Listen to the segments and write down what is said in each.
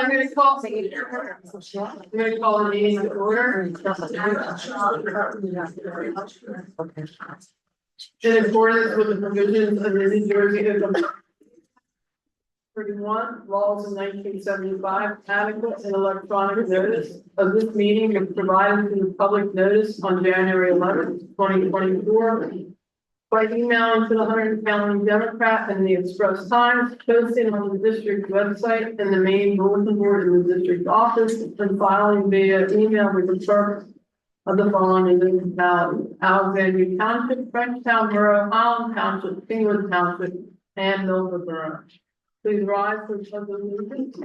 I'm going to call the meeting to order. In accordance with the provisions of the New Jersey Code 31, laws of 1975, adequate and electronic notice of this meeting was provided to the public notice on January 11th, 2024. By emailing to the Hunterdon County Democrat and the Express Times, posting on the district website and the main bulletin board in the district office, and filing via email with the purpose of the following municipalities: Alexandria Township, Frenchtown Borough, Holland Township, Kingwood Township, and Milford Borough. Please rise for the pledge of allegiance.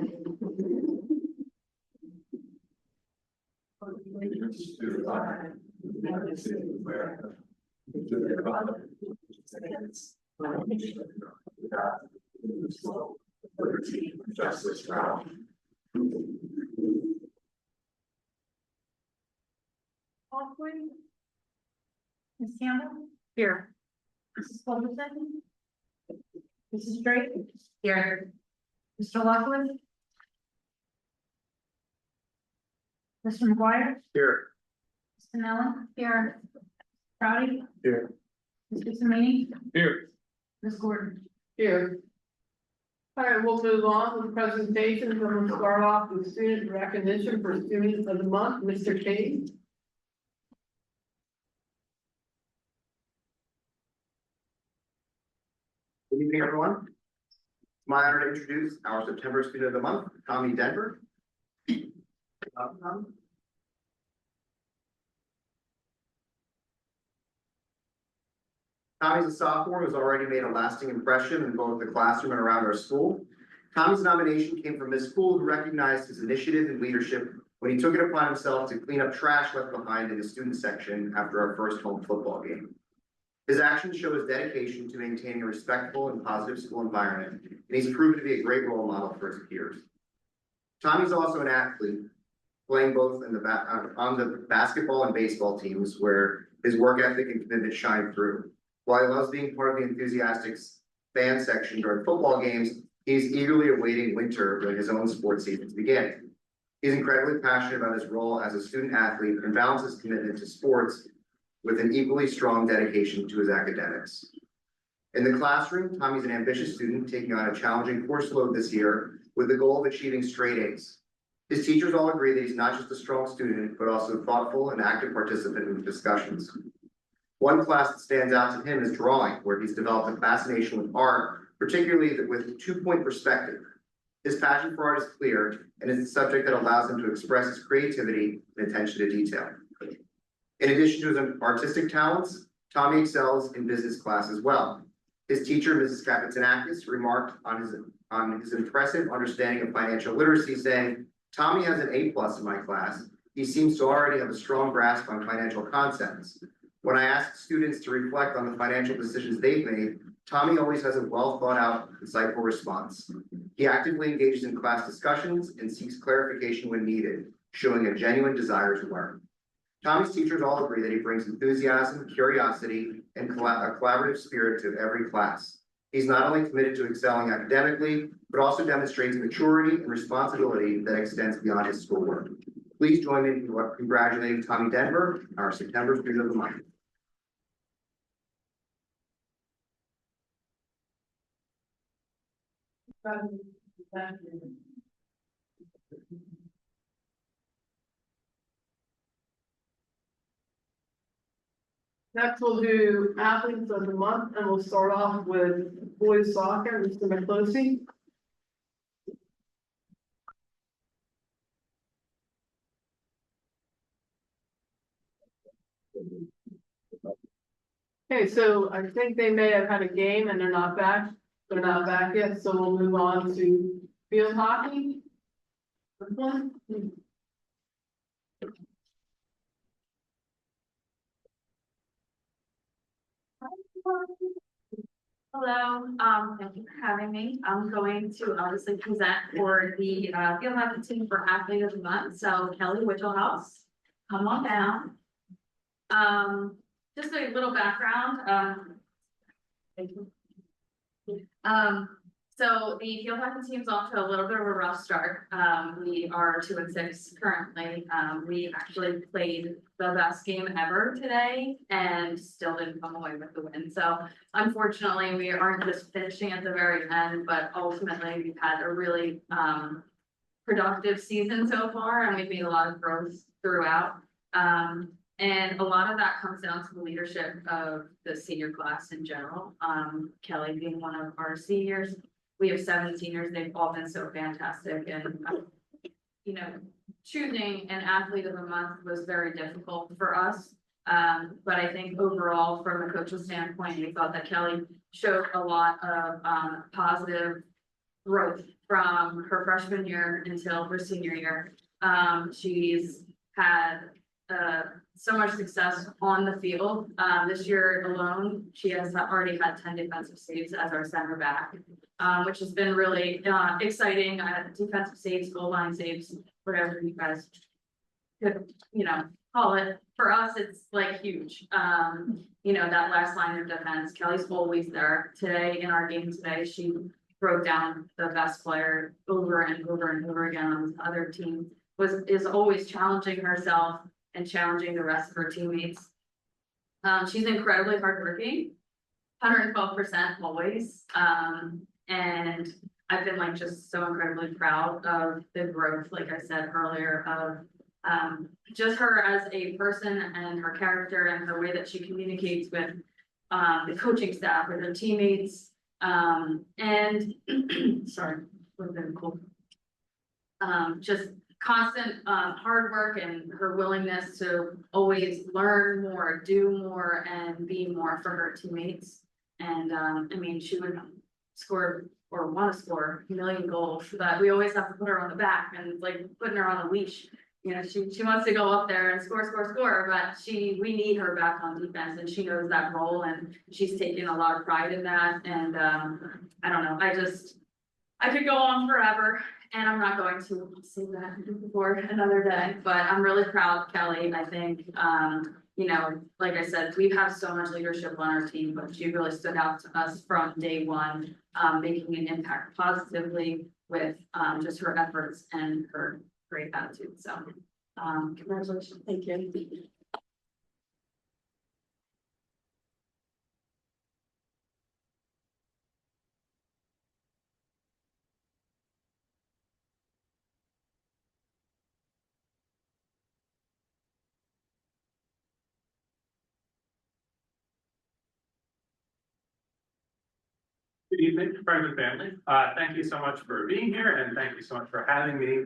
Allegiance to the flag of the United States of America, to the republic which stands one nation under God, indivisible, with liberty and justice for all. Ms. Campbell? Here. Mrs. Fulton? Mrs. Drake? Here. Mr. Lockwood? Mr. McGuire? Here. Mr. Allen? Here. Rowdy? Here. Mr. Samini? Here. Ms. Gordon? Here. All right, we'll move on with presentations. I'm going to start off with student recognition for Student of the Month, Mr. Cade. Good evening, everyone. It's my honor to introduce our September Student of the Month, Tommy Denver. Welcome. Tommy's a sophomore who's already made a lasting impression in both the classroom and around our school. Tommy's nomination came from his school, who recognized his initiative and leadership when he took it upon himself to clean up trash left behind in the student section after our first home football game. His actions show his dedication to maintaining a respectful and positive school environment, and he's proven to be a great role model for his peers. Tommy's also an athlete, playing both in on the basketball and baseball teams, where his work ethic and commitment shine through. While he loves being part of the enthusiastic fan section during football games, he's eagerly awaiting winter when his own sports seasons begin. He's incredibly passionate about his role as a student athlete and balances commitment to sports with an equally strong dedication to his academics. In the classroom, Tommy's an ambitious student taking on a challenging course load this year with the goal of achieving straight A's. His teachers all agree that he's not just a strong student, but also a thoughtful and active participant in the discussions. One class that stands out to him is drawing, where he's developed a fascination with art, particularly with two-point perspective. His passion for art is clear, and is a subject that allows him to express his creativity and attention to detail. In addition to his artistic talents, Tommy excels in business class as well. His teacher, Mrs. Kapitanakis, remarked on his impressive understanding of financial literacy, saying, "Tommy has an A+ in my class. He seems to already have a strong grasp on financial concepts. When I ask students to reflect on the financial decisions they've made, Tommy always has a well thought out, insightful response. He actively engages in class discussions and seeks clarification when needed, showing a genuine desire to learn." Tommy's teachers all agree that he brings enthusiasm, curiosity, and a collaborative spirit to every class. He's not only committed to excelling academically, but also demonstrates maturity and responsibility that extends beyond his schoolwork. Please join me in congratulating Tommy Denver, our September Student of the Month. Next, we'll do athletes of the month, and we'll start off with boys soccer, Mr. McCloskey. Okay, so I think they may have had a game and they're not back. They're not back yet, so we'll move on to field hockey. Hello, thank you for having me. I'm going to obviously present for the field hockey team for athlete of the month. So Kelly Whittelhouse, come on down. Just a little background. So the field hockey team's off to a little bit of a rough start. We are 2-6 currently. We actually played the best game ever today and still didn't come away with the win. So unfortunately, we aren't just finishing at the very end, but ultimately we've had a really productive season so far, and we've made a lot of growth throughout. And a lot of that comes down to the leadership of the senior class in general. Kelly being one of our seniors. We have 7 seniors. They've all been so fantastic, and you know, choosing an athlete of the month was very difficult for us. But I think overall, from a coach's standpoint, we thought that Kelly showed a lot of positive growth from her freshman year until her senior year. She's had so much success on the field. This year alone, she has already had 10 defensive saves as our center back, which has been really exciting. Defensive saves, goal line saves, whatever you guys could, call it. For us, it's like huge. That last line of defense, Kelly's always there. Today, in our game today, she broke down the best player over and over and over again on this other team. Is always challenging herself and challenging the rest of her teammates. She's incredibly hardworking, 112% always. And I've been just so incredibly proud of the growth, like I said earlier, of just her as a person and her character and her way that she communicates with the coaching staff, with her teammates. And sorry, would have been cool. Just constant hard work and her willingness to always learn more, do more, and be more for her teammates. And she would score or want to score a million goals, but we always have to put her on the back, and it's like putting her on a leash. She wants to go up there and score, but we need her back on defense, and she knows that role, and she's taken a lot of pride in that. And I don't know, I could go on forever, and I'm not going to say that for another day, but I'm really proud of Kelly. I think, like I said, we have so much leadership on our team, but she really stood out to us from day one, making an impact positively with just her efforts and her great attitude. So, congratulations. Thank you. Good evening, friends and family. Thank you so much for being here, and thank you so much for having me.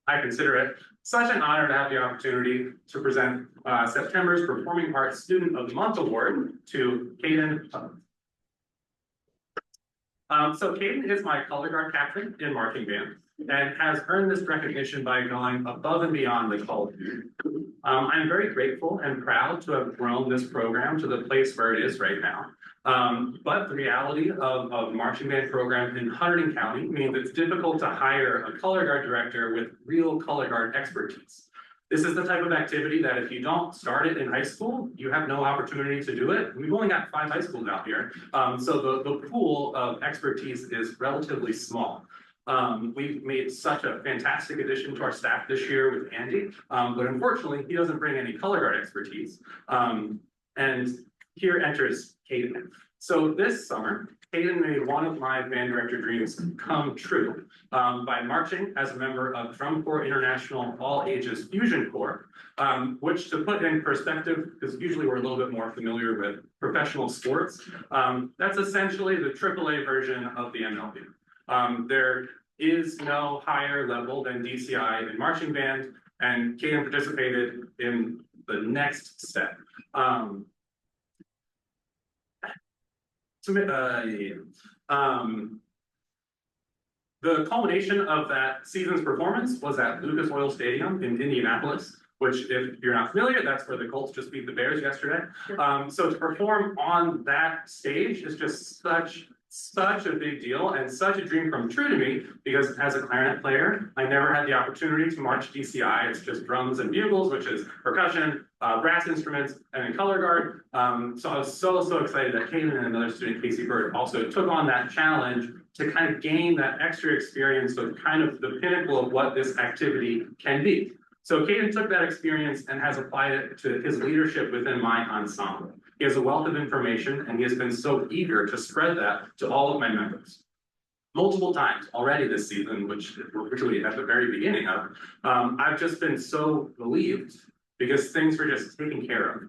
I consider it such an honor to have the opportunity to present September's Performing Arts Student of the Month Award to Kaden. So Kaden is my color guard captain in marching band and has earned this recognition by going above and beyond the call to duty. I'm very grateful and proud to have grown this program to the place where it is right now. But the reality of a marching band program in Hunterdon County means it's difficult to hire a color guard director with real color guard expertise. This is the type of activity that if you don't start it in high school, you have no opportunity to do it. We've only got 5 high schools out here. So the pool of expertise is relatively small. We've made such a fantastic addition to our staff this year with Andy, but unfortunately, he doesn't bring any color guard expertise. And here enters Kaden. So this summer, Kaden made one of my band director dreams come true by marching as a member of Drum Corps International All Ages Fusion Corps, which, to put in perspective, because usually we're a little bit more familiar with professional sports, that's essentially the AAA version of the MLB. There is no higher level than DCI in marching band, and Kaden participated in the next step. The culmination of that season's performance was at Lucas Oil Stadium in Indianapolis, which, if you're not familiar, that's where the Colts just beat the Bears yesterday. So to perform on that stage is just such a big deal and such a dream come true to me, because as a clarinet player, I never had the opportunity to march DCI. It's just drums and bugles, which is percussion, brass instruments, and then color guard. So I was so excited that Kaden and another student, Casey Bird, also took on that challenge to kind of gain that extra experience of kind of the pinnacle of what this activity can be. So Caden took that experience and has applied it to his leadership within my ensemble. He has a wealth of information and he has been so eager to spread that to all of my members. Multiple times already this season, which we're really at the very beginning of, I've just been so relieved because things were just taken care of.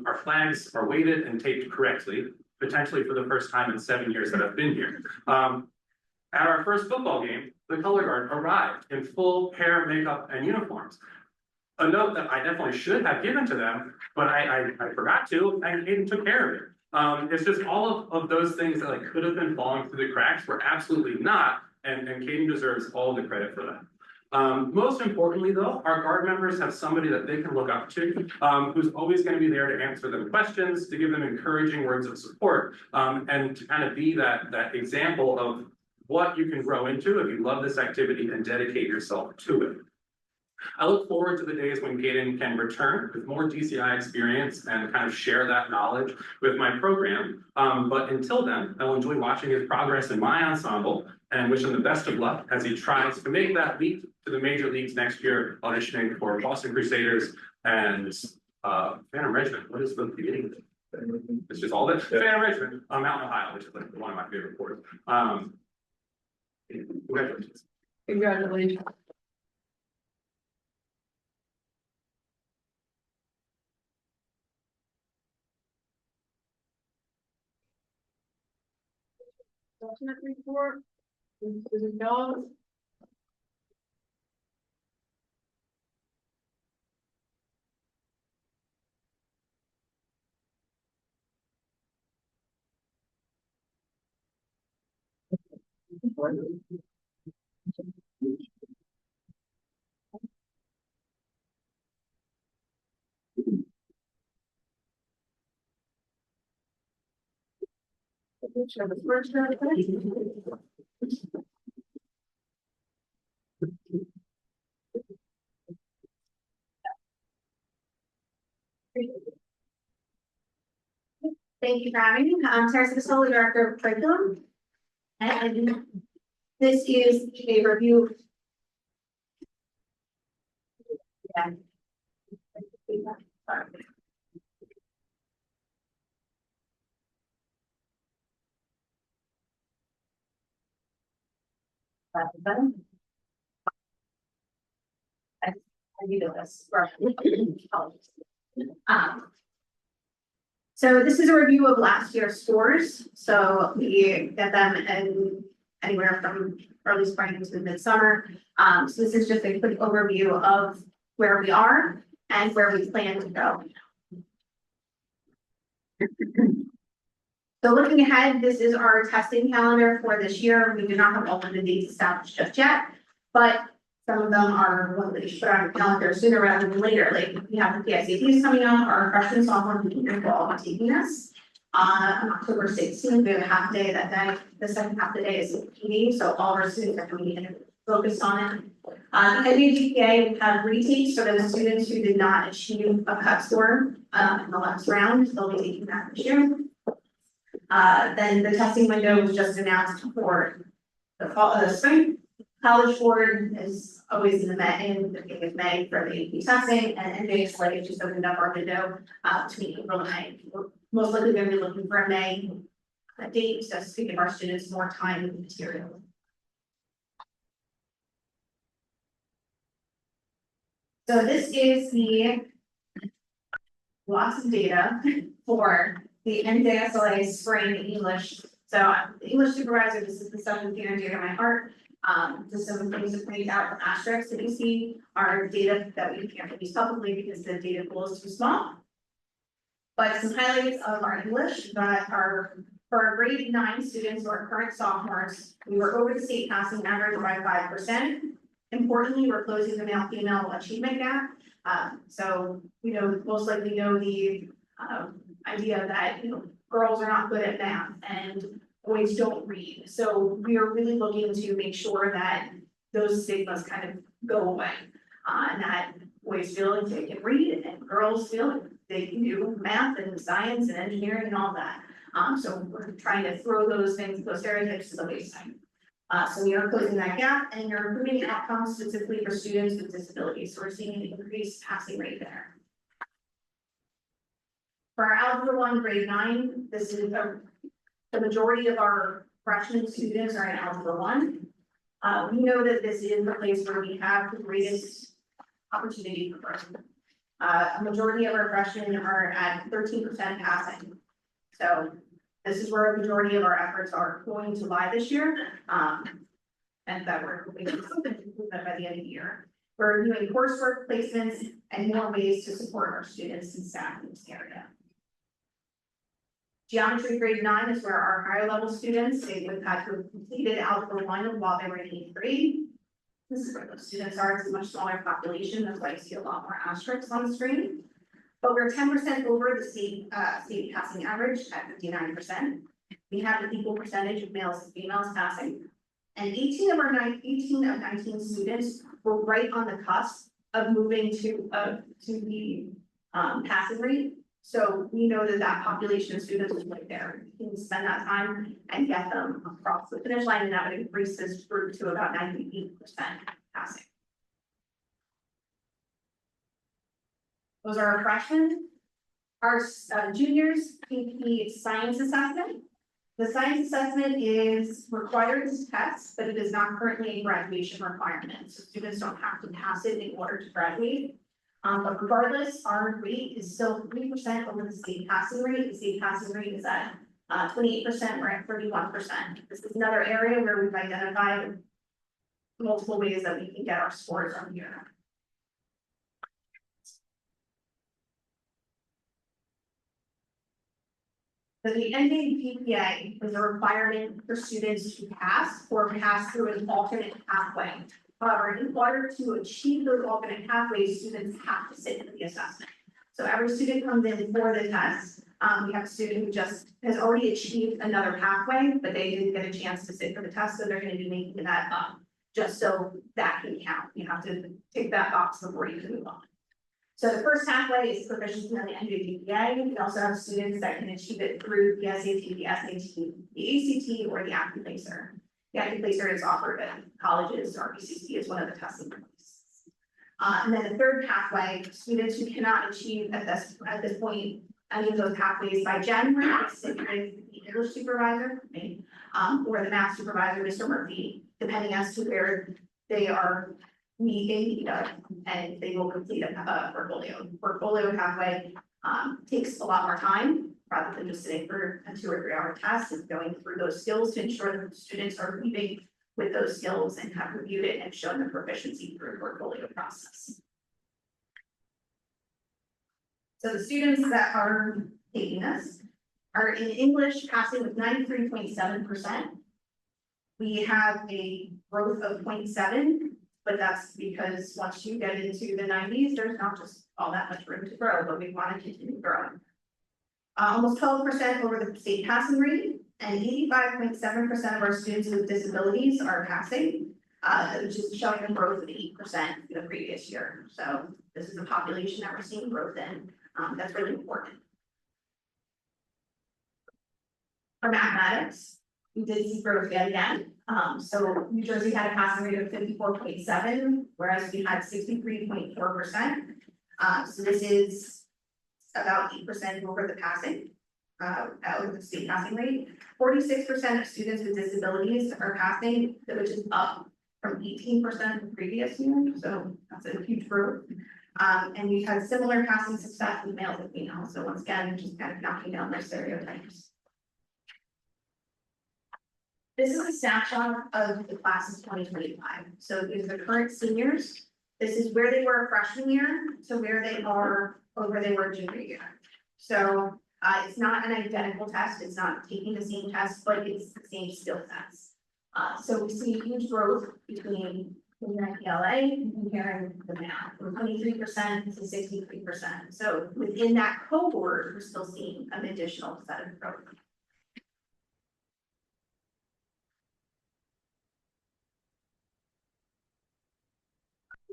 Our flags are weighted and taped correctly, potentially for the first time in 7 years that I've been here. At our first football game, the color guard arrived in full hair, makeup, and uniforms. A note that I definitely should have given to them, but I forgot to, and Caden took care of it. It's just all of those things that like could have been falling through the cracks were absolutely not, and Caden deserves all the credit for that. Most importantly though, our guard members have somebody that they can look up to, who's always going to be there to answer them questions, to give them encouraging words of support, and to kind of be that example of what you can grow into if you love this activity and dedicate yourself to it. I look forward to the days when Caden can return with more DCI experience and kind of share that knowledge with my program. But until then, I'll enjoy watching his progress in my ensemble and wish him the best of luck as he tries to make that leap to the major leagues next year, auditioning for Boston Crusaders and Phantom Regiment. What is the beginning? It's just all that. Phantom Regiment, Mountain Ohio, which is like one of my favorite sports. Congratulations. Congratulations. Document report, Susan Jones. Thank you for having me. I'm Sarah Sicily, Director of Curriculum. And this is a review. Yeah. I do this. So this is a review of last year's scores. So we get them in anywhere from early spring to midsummer. So this is just a quick overview of where we are and where we plan to go. So looking ahead, this is our testing calendar for this year. We do not have all of the dates established just yet, but some of them are one that we should put on our calendar sooner rather than later. Like we have the PSATs coming up, our freshman sophomore people will all be taking this. On October 16th, we have a half day that day. The second half of the day is PD, so all our students are coming in and focused on it. NAGPA, we have retakes for those students who did not achieve a cut score in the last round. They'll be taking that this year. Then the testing window was just announced for the fall, the spring. College Board is always in the beginning of May for the AP testing, and NJ's like just opened up our window between April and May. We're most likely going to be looking for a May date just to give our students more time and material. So this is the lots of data for the NJSLA spring English. So the English supervisor, this is the stuff that's near and dear to my heart. Just some things to point out, the asterisks that you see are data that we can't use publicly because the data pool is too small. But some highlights of our English that are for our grade 9 students who are current sophomores, we were over the state passing average by 5%. Importantly, we're closing the male-female achievement gap. So most likely know the idea that girls are not good at math and boys don't read. So we are really looking to make sure that those stigmas kind of go away. And that boys feel like they can read and girls feel like they can do math and science and engineering and all that. So we're trying to throw those things, those stereotypes to the wayside. So we are closing that gap and you're improving outcomes specifically for students with disabilities. So we're seeing an increased passing rate there. For our Algebra 1 grade 9, this is the majority of our freshman students are in Algebra 1. We know that this is the place where we have the greatest opportunity for growth. A majority of our freshmen are at 13% passing. So this is where a majority of our efforts are going to lie this year. And that we're hoping to improve that by the end of the year. We're doing coursework placements and more ways to support our students and staff in this area. Geometry grade 9 is where our higher level students, they would have had to have completed Algebra 1 while they were in 8th grade. This is where those students are. It's a much smaller population. That's why you see a lot more asterisks on the screen. But we're 10% over the state passing average at 59%. We have an equal percentage of males and females passing. And 18 of 19 students were right on the cusp of moving to the passing rate. So we know that that population of students is right there. We can spend that time and get them across the finish line, and that would increase this group to about 98% passing. Those are our freshmen. Our juniors PP science assessment. The science assessment is required to test, but it is not currently a graduation requirement. So students don't have to pass it in order to graduate. But regardless, our rate is still 3% over the state passing rate. The state passing rate is at 28%, we're at 31%. This is another area where we've identified multiple ways that we can get our scores on here. So the ending GPA is a requirement for students to pass or pass through an alternate pathway. However, in order to achieve those alternate pathways, students have to sit in the assessment. So every student comes in for the test. We have a student who just has already achieved another pathway, but they didn't get a chance to sit for the test, so they're going to be making that up just so that can count. You have to tick that box before you can move on. So the first pathway is proficiency on the ending GPA. We also have students that can achieve it through the SAT, the SAT, the ACT, or the AccuPlacer. The AccuPlacer is offered at colleges. RBCC is one of the testing places. And then the third pathway, students who cannot achieve at this point any of those pathways by January, they sit with the English supervisor, or the math supervisor, Mr. Murphy, depending as to where they are meeting, and they will complete a portfolio. Portfolio pathway takes a lot more time rather than just sitting for a 2 or 3 hour test and going through those skills to ensure that the students are leaving with those skills and have reviewed it and shown the proficiency through a portfolio process. So the students that are taking this are in English passing with 93.7%. We have a growth of 0.7, but that's because once you get into the 90s, there's not just all that much room to grow, but we want to continue growing. Almost 12% over the state passing rate, and 85.7% of our students with disabilities are passing, which is showing a growth of 8% in the previous year. So this is a population that we're seeing growth in. That's really important. For mathematics, we did see growth yet again. So New Jersey had a passing rate of 54.7, whereas we had 63.4%. So this is about 8% over the passing, over the state passing rate. 46% of students with disabilities are passing, which is up from 18% the previous year. So that's a huge growth. And we've had similar passing success with males and females. So once again, just kind of knocking down their stereotypes. This is a snapshot of the class of 2025. So these are the current seniors. This is where they were freshman year to where they are or where they were junior year. So it's not an identical test. It's not taking the same test, but it's the same skill sets. So we see huge growth between comparing PLA and comparing the math from 23% to 63%. So within that cohort, we're still seeing an additional set of growth.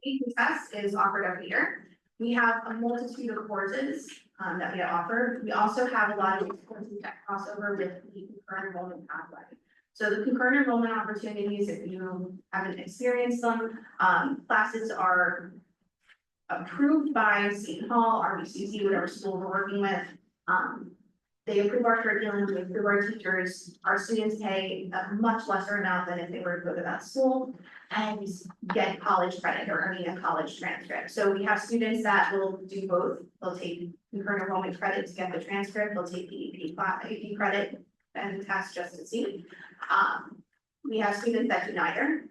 The test is offered every year. We have a multitude of courses that we offer. We also have a lot of courses that cross over with the concurrent enrollment pathway. So the concurrent enrollment opportunities, if you haven't experienced them, classes are approved by Seton Hall, RBCC, whatever school we're working with. They approve our curriculum, they approve our teachers, our students pay a much lesser amount than if they were to go to that school and get college credit or earning a college transcript. So we have students that will do both. They'll take concurrent enrollment credit to get the transcript, they'll take the AP credit and the test just to see. We have students that do neither.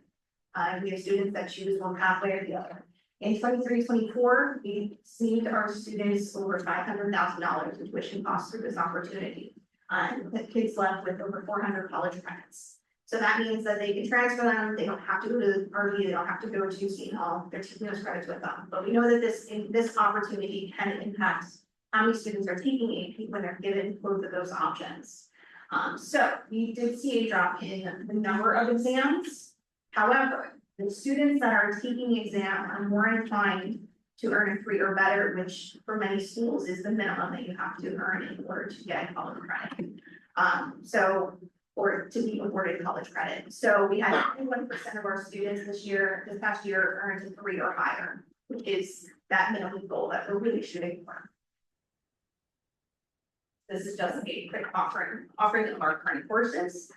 We have students that choose one pathway or the other. In 23-24, we saved our students over $500,000 in tuition costs through this opportunity. The kids left with over 400 college credits. So that means that they can transfer them, they don't have to go to RV, they don't have to go to Seton Hall, they're taking those credits with them. But we know that this opportunity can impact how many students are taking AP when they're given both of those options. So we did see a drop in the number of exams. However, the students that are taking the exam are more inclined to earn a 3 or better, which for many schools is the minimum that you have to earn in order to get college credit. Or to be awarded college credit. So we had 21% of our students this past year earned a 3 or higher, which is that minimum goal that we're really shooting for. This is just a quick offering of our current courses,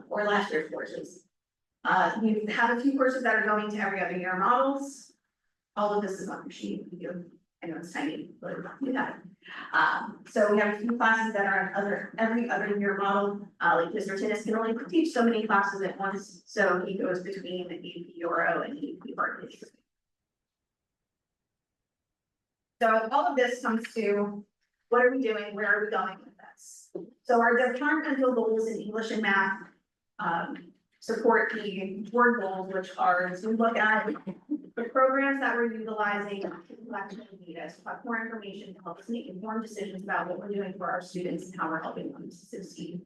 or last year's courses. We have a few courses that are going to every other year models. All of this is on the sheet. I know it's tiny, but we have it. So we have a few classes that are on every other year model. Like Mr. Tinnis can only teach so many classes at once, so he goes between the AP Euro and AP Barclays. So all of this comes to what are we doing? Where are we going with this? So our departmental goals in English and math support the board goals, which are to look at the programs that we're utilizing to collect data, to have more information to help us make informed decisions about what we're doing for our students and how we're helping them to succeed.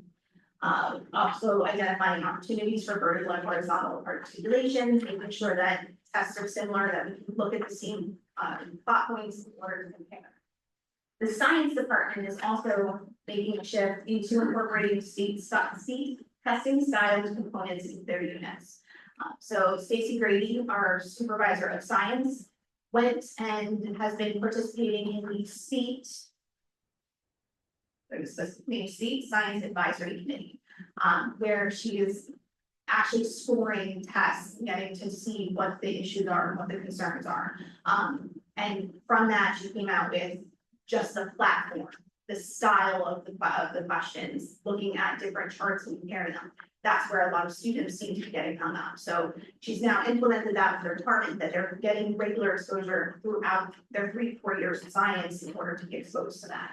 Also identifying opportunities for vertical and horizontal articulation, making sure that tests are similar, that we can look at the same plot points in order to compare. The science department is also making a shift into incorporating state testing styles components in their units. So Stacy Grady, our supervisor of science, went and has been participating in the state Science Advisory Committee, where she is actually scoring tests, getting to see what the issues are, and what the concerns are. And from that, she came out with just a platform, the style of the questions, looking at different charts and comparing them. That's where a lot of students seem to be getting hung up. So she's now implemented that with their department, that they're getting regular exposure throughout their 3 to 4 years of science in order to get exposed to that.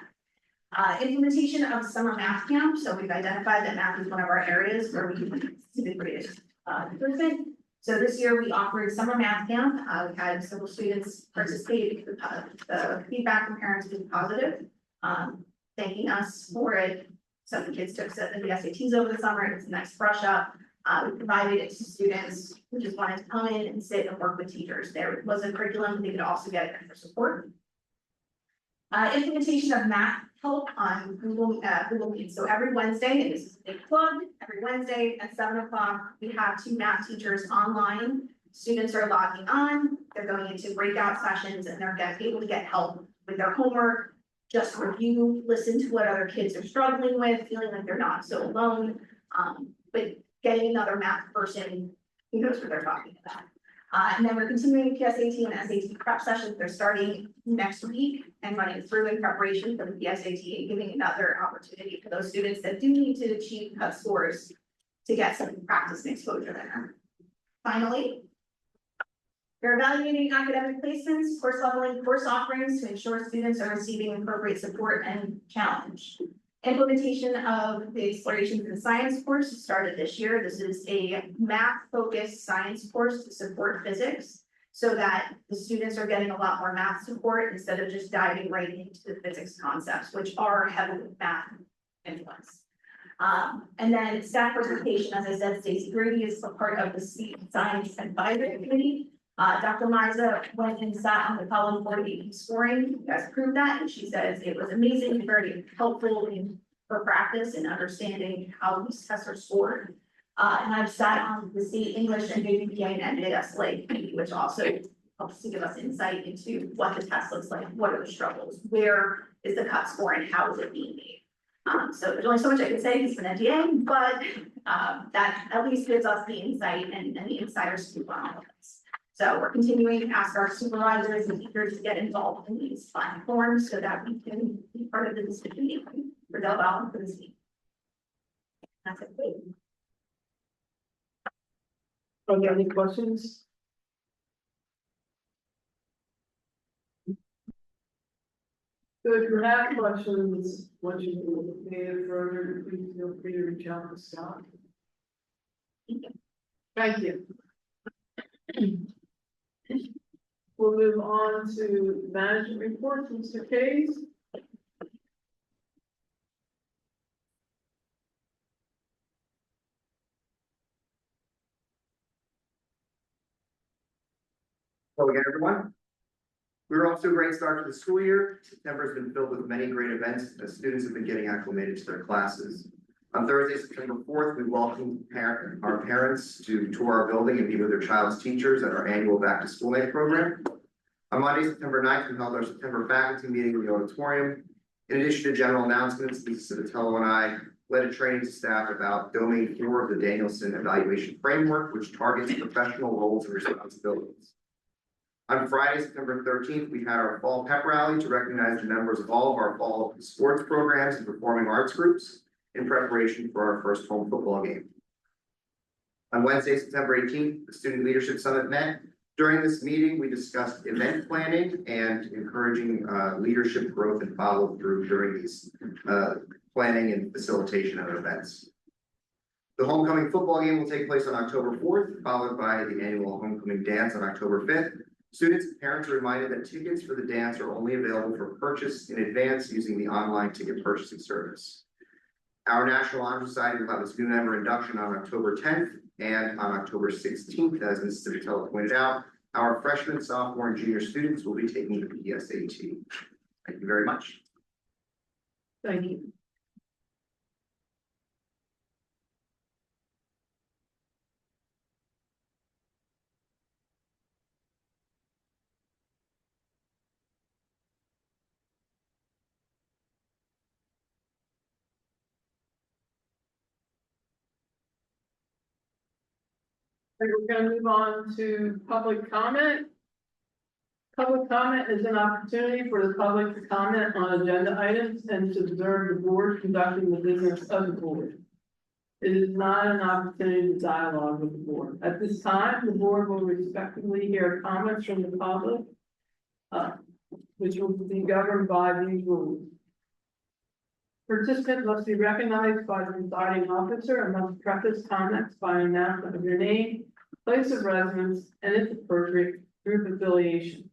Implementation of summer math camp. So we've identified that math is one of our areas where we can see the greatest improvement. So this year we offered summer math camp. We had several students participate. The feedback from parents was positive, thanking us for it. Some of the kids took the SATs over the summer. It's a nice brush up. We provided it to students who just wanted to come in and sit and work with teachers. There was a curriculum, they could also get extra support. Implementation of math help on Google Meet. So every Wednesday, and this is a big plug, every Wednesday at 7 o'clock, we have 2 math teachers online. Students are logging on, they're going into breakout sessions, and they're able to get help with their homework, just review, listen to what other kids are struggling with, feeling like they're not so alone, but getting another math person who knows what they're talking about. And then we're continuing PSAT and SAT prep sessions. They're starting next week and running through in preparation for the PSAT and giving another opportunity for those students that do need to achieve cut scores to get some practice and exposure there. Finally, we're evaluating academic placements, course leveling, course offerings to ensure students are receiving appropriate support and challenge. Implementation of the Explorations in Science course started this year. This is a math-focused science course to support physics so that the students are getting a lot more math support instead of just diving right into the physics concepts, which are heavily math influenced. And then staff participation, as I said, Stacy Grady is a part of the Science Advisory Committee. Dr. Miza went and sat on the college board AP scoring, you guys approved that, and she says it was amazing and very helpful in her practice and understanding how these tests are scored. And I've sat on the state English and JPA and NJS committee, which also helps to give us insight into what the test looks like, what are the struggles, where is the cut score and how is it being made. So there's only so much I can say, he's an NDA, but that at least gives us the insight and the insider scoop on all of this. So we're continuing to ask our supervisors and teachers to get involved in these platforms so that we can be part of the decision making for Del Valle and for the state. That's it. Are there any questions? So if you have questions, once you made it further, please feel free to reach out to Scott. Thank you. We'll move on to management reports, Mr. Case. Hello again, everyone. We're off to a great start to the school year. September has been filled with many great events as students have been getting acclimated to their classes. On Thursday, September 4th, we welcomed our parents to tour our building and meet with their child's teachers at our annual Back to School Night program. On Monday, September 9th, we held our September faculty meeting in the auditorium. In addition to general announcements, Lisa Sabatello and I led a training to staff about Domain 4 of the Danielson Evaluation Framework, which targets professional roles and responsibilities. On Friday, September 13th, we had our fall pep rally to recognize the members of all of our fall sports programs and performing arts groups in preparation for our first home football game. On Wednesday, September 18th, the Student Leadership Summit met. During this meeting, we discussed event planning and encouraging leadership growth and follow through during these planning and facilitation of events. The homecoming football game will take place on October 4th, followed by the annual homecoming dance on October 5th. Students and parents are reminded that tickets for the dance are only available for purchase in advance using the online ticket purchasing service. Our National Honor Society will have its new member induction on October 10th and on October 16th, as Mrs. Sabatello pointed out. Our freshmen, sophomore, and junior students will be taking the PSAT. Thank you very much. Thank you. We're going to move on to public comment. Public comment is an opportunity for the public to comment on agenda items and to observe the board conducting the business of the board. It is not an opportunity to dialogue with the board. At this time, the board will respectfully hear comments from the public, which will be governed by these rules. Participants must be recognized by the presiding officer and must preface comments by an announcement of your name, place of residence, and if appropriate, group affiliation.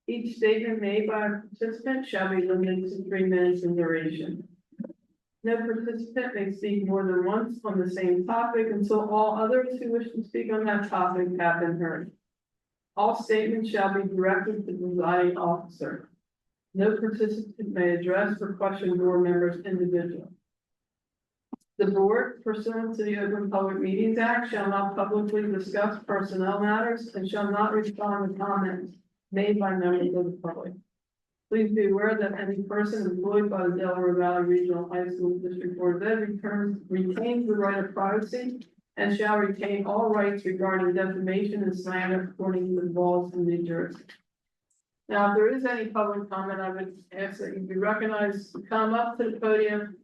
Each statement made by a participant shall be limited to 3 minutes in duration. No participant may speak more than once on the same topic until all others who wish to speak on that topic have been heard. All statements shall be directed to the presiding officer. No participant may address or question board members individually. The board, pursuant to the Open Public Meetings Act, shall not publicly discuss personnel matters and shall not respond to comments made by members of the public. Please be aware that any person employed by the Delaware Valley Regional High School District Board of Ed retains the right of privacy and shall retain all rights regarding defamation and slander according to the laws in New Jersey. Now, if there is any public comment, I would ask that you be recognized to come up to the podium,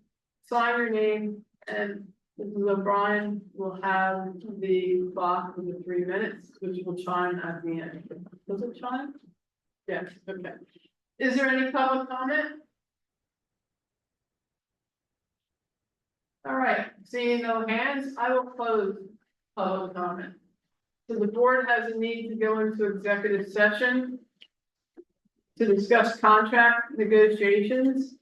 sign your name, and Mrs. O'Brien will have the clock for the 3 minutes, which will chime at the end. Does it chime? Yes, okay. Is there any public comment? All right, seeing no hands, I will close public comment. So the board has a need to go into executive session to discuss contract negotiations.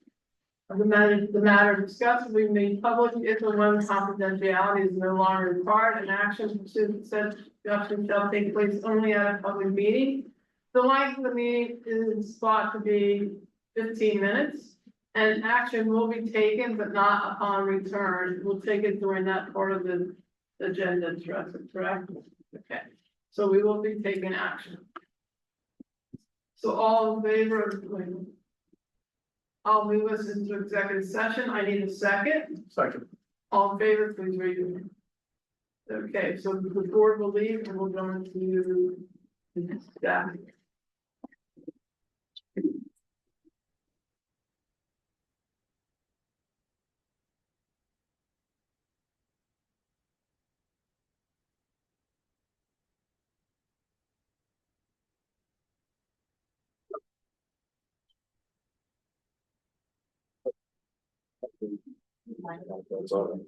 The matter discussed will be made public if and when confidentiality is no longer required and action pursuant to such discussion shall take place only at a public meeting. The length of the meeting is thought to be 15 minutes. And action will be taken, but not upon return. We'll take it during that part of the agenda, correct? Okay, so we will be taking action. So all in favor of, I'll move us into executive session. I need a second. Second. All in favor, please raise your hand. Okay, so the board will leave and we'll go into staff. That's all.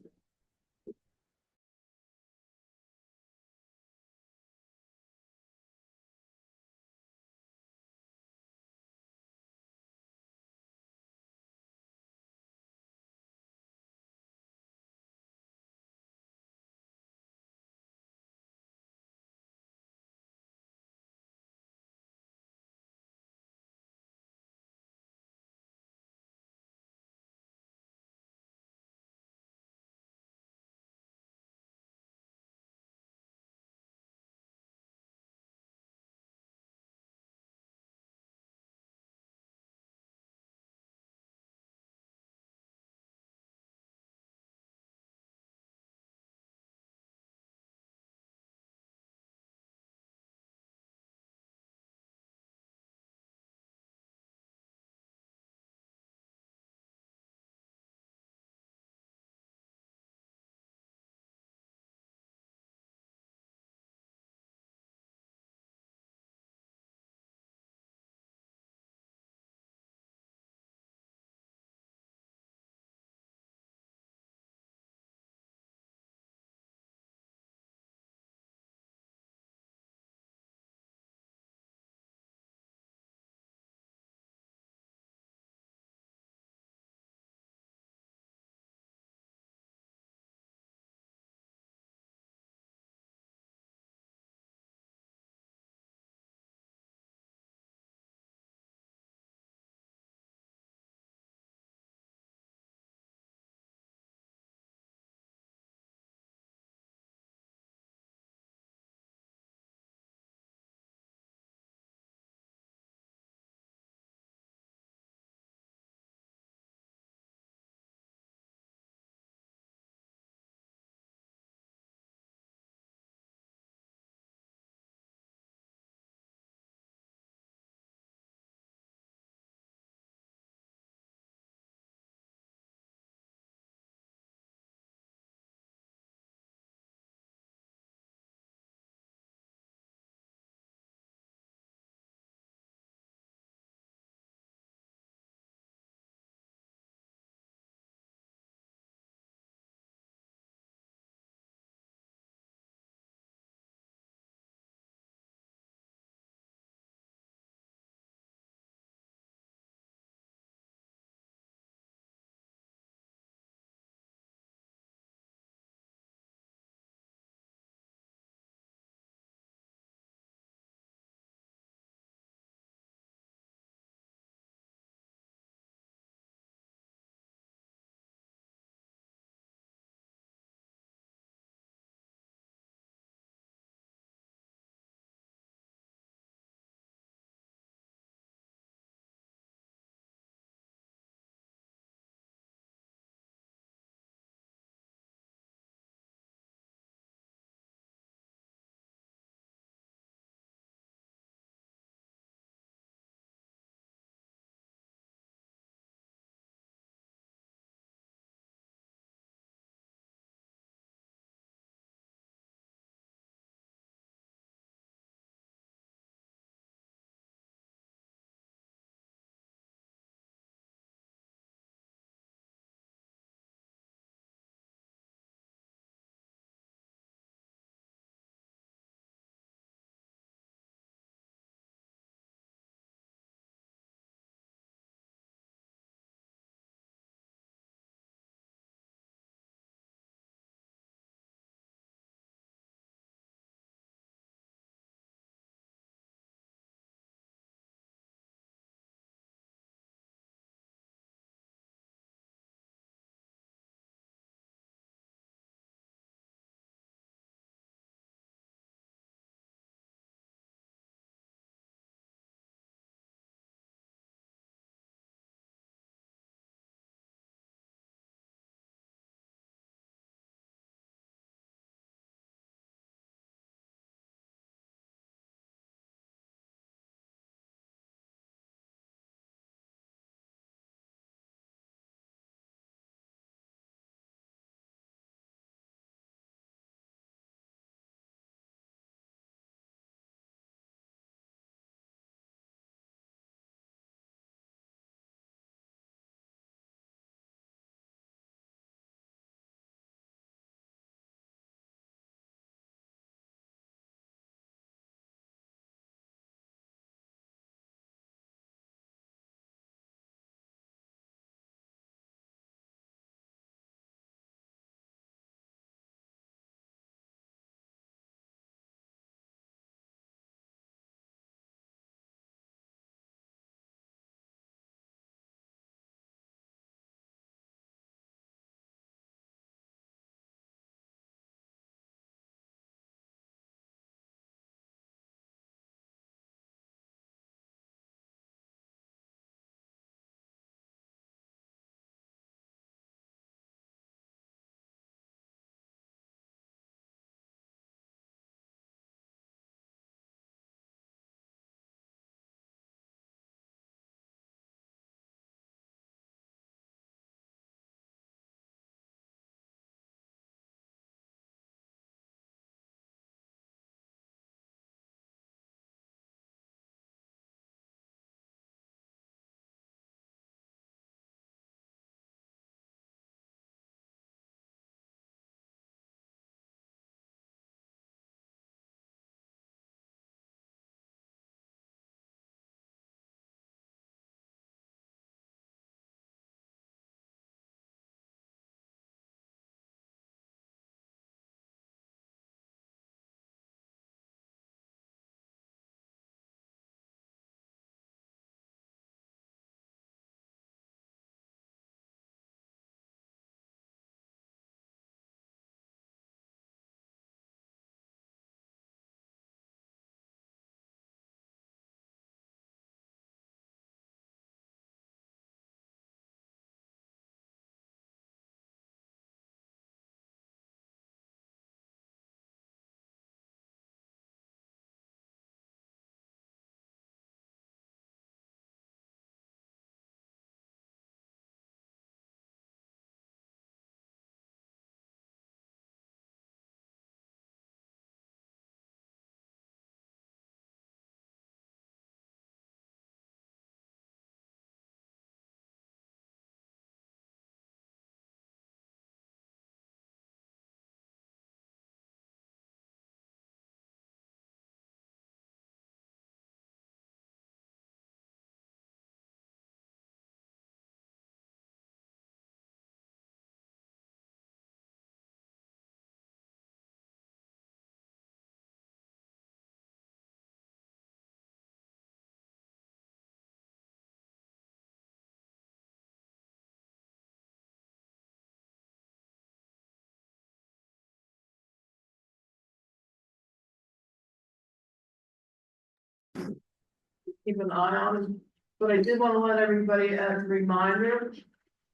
keep an eye on them. But I did want to let everybody as a reminder,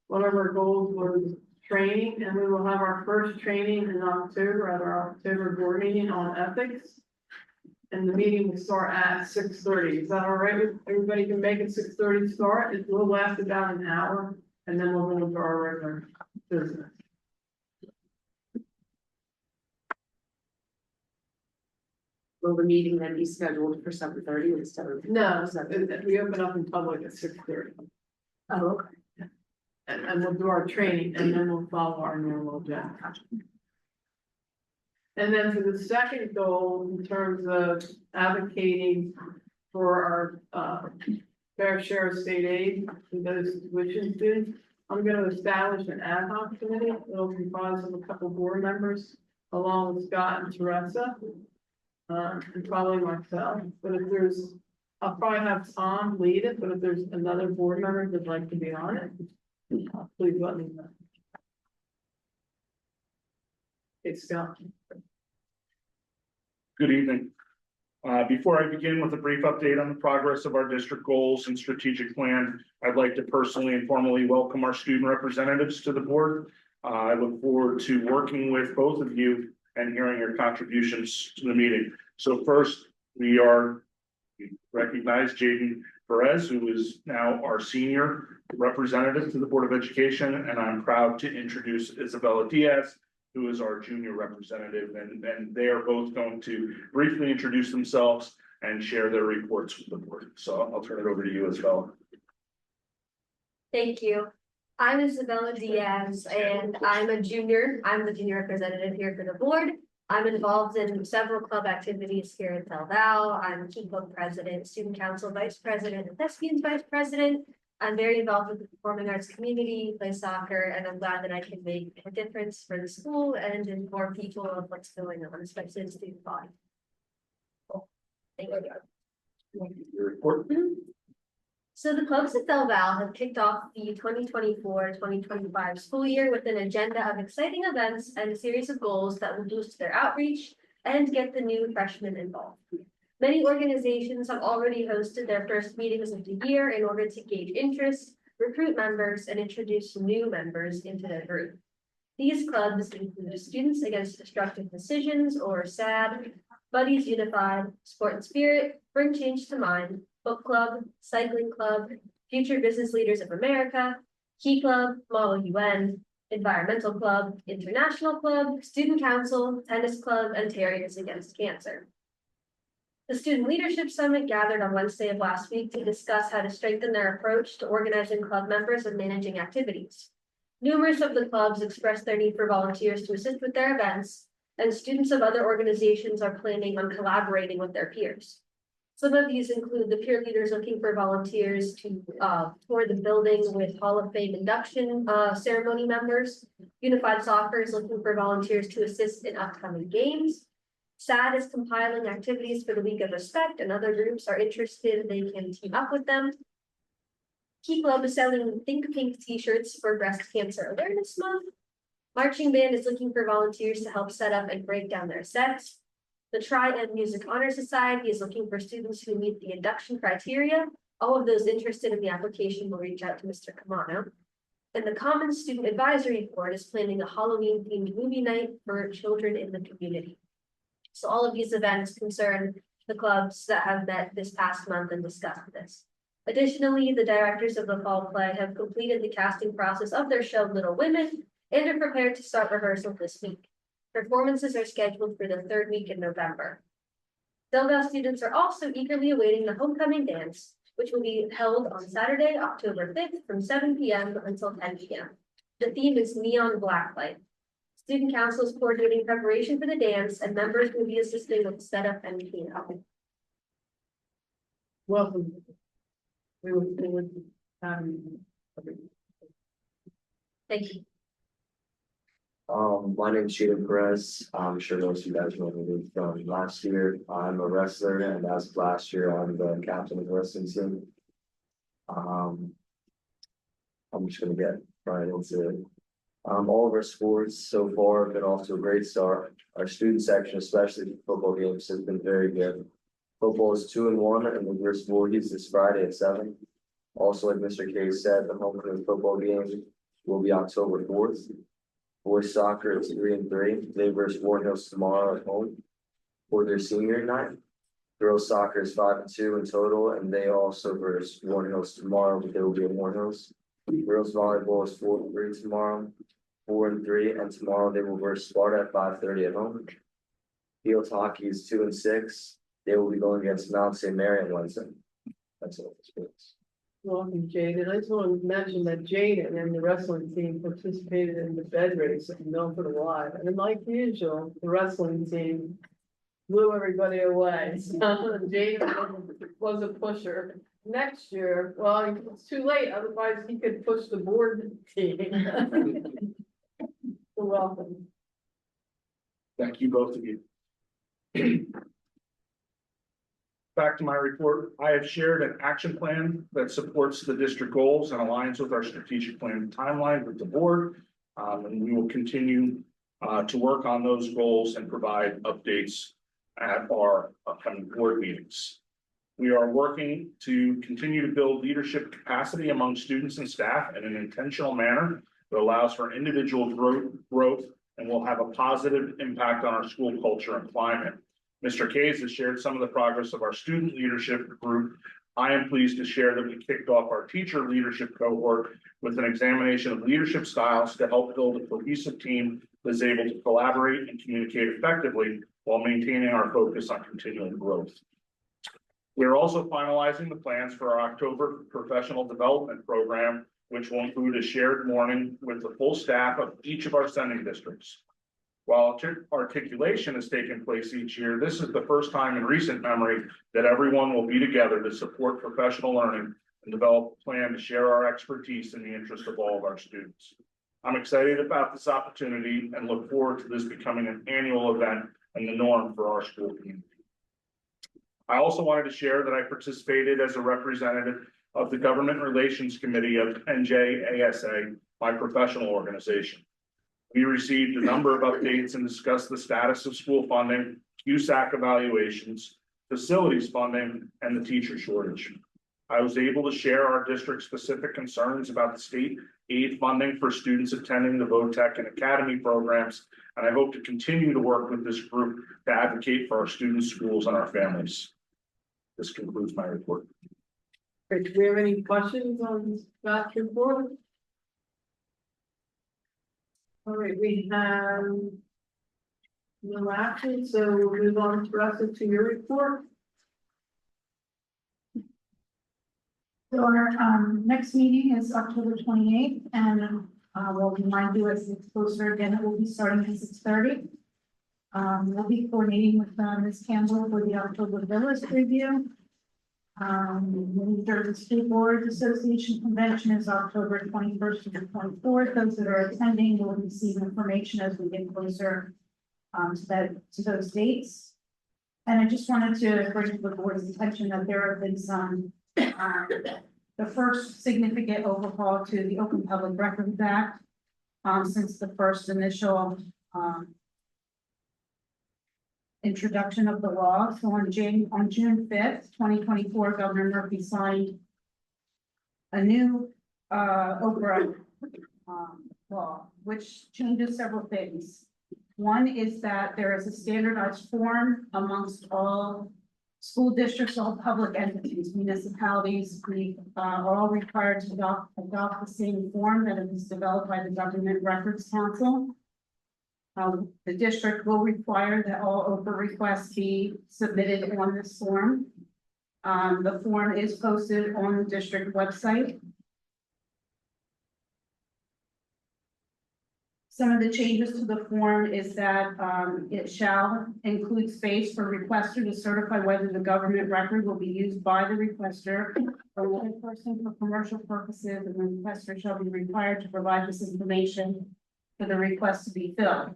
one of our goals was training, and we will have our first training in October at our October board meeting on ethics. And the meeting will start at 6:30. Is that all right? Everybody can make it 6:30 start. It will last about an hour, and then we'll go into our regular business. Will the meeting then be scheduled for 7:30 instead of? No, we open up in public at 6:30. Oh, okay. And we'll do our training, and then we'll follow our normal agenda. And then for the second goal, in terms of advocating for our fair share of state aid to those tuition students, I'm gonna establish an ad hoc committee. It'll comprise of a couple board members, along with Scott and Teresa. And probably myself, but if there's, I'll probably have Tom lead it, but if there's another board member that'd like to be on it, please let me know. It's Scott. Good evening. Before I begin with a brief update on the progress of our district goals and strategic plan, I'd like to personally and formally welcome our student representatives to the board. I look forward to working with both of you and hearing your contributions to the meeting. So first, we recognize Jaden Perez, who is now our senior representative to the Board of Education, and I'm proud to introduce Isabella Diaz, who is our junior representative, and they are both going to briefly introduce themselves and share their reports with the board. So I'll turn it over to you, Isabella. Thank you. I'm Isabella Diaz and I'm the junior representative here for the board. I'm involved in several club activities here at Del Val. I'm Key Club President, Student Council Vice President, and Thespians Vice President. I'm very involved with the performing arts community, play soccer, and I'm glad that I can make a difference for the school and inform people of what's going on, especially the student body. Cool. Thank you. Your report. So the clubs at Del Val have kicked off the 2024-2025 school year with an agenda of exciting events and a series of goals that will boost their outreach and get the new freshmen involved. Many organizations have already hosted their first meetings of the year in order to gauge interest, recruit members, and introduce new members into their group. These clubs include Students Against Destructive Decisions, or SAD, Buddies Unified, Sport and Spirit, Bring Change to Mind, Book Club, Cycling Club, Future Business Leaders of America, Key Club, Model UN, Environmental Club, International Club, Student Council, Tennis Club, and Terriers Against Cancer. The Student Leadership Summit gathered on Wednesday of last week to discuss how to strengthen their approach to organizing club members and managing activities. Numerous of the clubs expressed their need for volunteers to assist with their events, and students of other organizations are planning on collaborating with their peers. Some of these include the peer leaders looking for volunteers to tour the building with Hall of Fame induction ceremony members. Unified Soccer is looking for volunteers to assist in upcoming games. SAD is compiling activities for the Week of Respect, and other groups are interested, they can team up with them. Key Club is selling Think Pink t-shirts for Breast Cancer Awareness Month. Marching Band is looking for volunteers to help set up and break down their sets. The Tri-Ed Music Honor Society is looking for students who meet the induction criteria. All of those interested in the application will reach out to Mr. Kamano. And the Common Student Advisory Board is planning a Halloween-themed movie night for children in the community. So all of these events concern the clubs that have met this past month and discussed this. Additionally, the directors of the fall play have completed the casting process of their show Little Women and are prepared to start rehearsal this week. Performances are scheduled for the third week in November. Del Val students are also eagerly awaiting the homecoming dance, which will be held on Saturday, October 5th from 7 p.m. until 10 p.m. The theme is Neon Blacklight. Student Council is coordinating preparation for the dance, and members will be assisting with setup and cleanup. Welcome. We look forward to having you. Thank you. My name is Jaden Perez. I'm sure most of you guys know me from last year. I'm a wrestler, and as of last year, I'm the captain of the wrestling team. I'm just gonna get right into it. All of our sports so far have been off to a great start. Our student section, especially football games, has been very good. Football is 2-1 and the versus Voorhees this Friday at 7. Also, like Mr. K said, the homecoming football game will be October 4th. Boys soccer is 3-3. They versus Warren Hills tomorrow at home for their senior night. Girls soccer is 5-2 in total, and they also versus Warren Hills tomorrow, but they will be at Warren Hills. Girls volleyball is 4-3 tomorrow, 4-3, and tomorrow they will versus Sparta at 5:30 at home. Field hockey is 2-6. They will be going against Mount St. Mary on Wednesday. That's all for sports. Welcome, Jaden. I just want to mention that Jaden and the wrestling team participated in the bed race at Milford Alive. And like usual, the wrestling team blew everybody away. So Jaden was a pusher. Next year, well, it's too late, otherwise he could push the board team. You're welcome. Thank you, both of you. Back to my report, I have shared an action plan that supports the district goals and aligns with our strategic plan timeline with the board. And we will continue to work on those goals and provide updates at our upcoming board meetings. We are working to continue to build leadership capacity among students and staff in an intentional manner that allows for individual growth and will have a positive impact on our school culture and climate. Mr. Kays has shared some of the progress of our student leadership group. I am pleased to share that we kicked off our teacher leadership cohort with an examination of leadership styles to help build a cohesive team that is able to collaborate and communicate effectively while maintaining our focus on continuing growth. We are also finalizing the plans for our October professional development program, which will include a shared morning with the full staff of each of our sending districts. While articulation has taken place each year, this is the first time in recent memory that everyone will be together to support professional learning and develop a plan to share our expertise in the interest of all of our students. I'm excited about this opportunity and look forward to this becoming an annual event and the norm for our school community. I also wanted to share that I participated as a representative of the Government Relations Committee of NJASA, my professional organization. We received a number of updates and discussed the status of school funding, USAC evaluations, facilities funding, and the teacher shortage. I was able to share our district specific concerns about the state aid funding for students attending the VOTEC and Academy programs, and I hope to continue to work with this group to advocate for our students, schools, and our families. This concludes my report. Great. Do we have any questions on that report? All right, we have no action, so we'll move on to Russell to your report. So our next meeting is October 28th, and we'll remind you as it's closer again, it will be starting at 6:30. We'll be coordinating with Ms. Campbell for the October Villas review. The New Jersey School Boards Association Convention is October 21st to the 24th. Those that are attending will receive information as we get closer to those dates. And I just wanted to bring to the board's attention that there have been some the first significant overhaul to the Open Public Records Act since the first initial introduction of the law. So on June 5th, 2024, Governor Murphy signed a new OPRA law, which changes several things. One is that there is a standardized form amongst all school districts, all public entities, municipalities. We are all required to adopt the same form that is developed by the Government Records Council. The district will require that all OPRA requests be submitted on this form. The form is posted on the district website. Some of the changes to the form is that it shall include space for requester to certify whether the government record will be used by the requester or another person for commercial purposes, and the requester shall be required to provide this information for the request to be filled.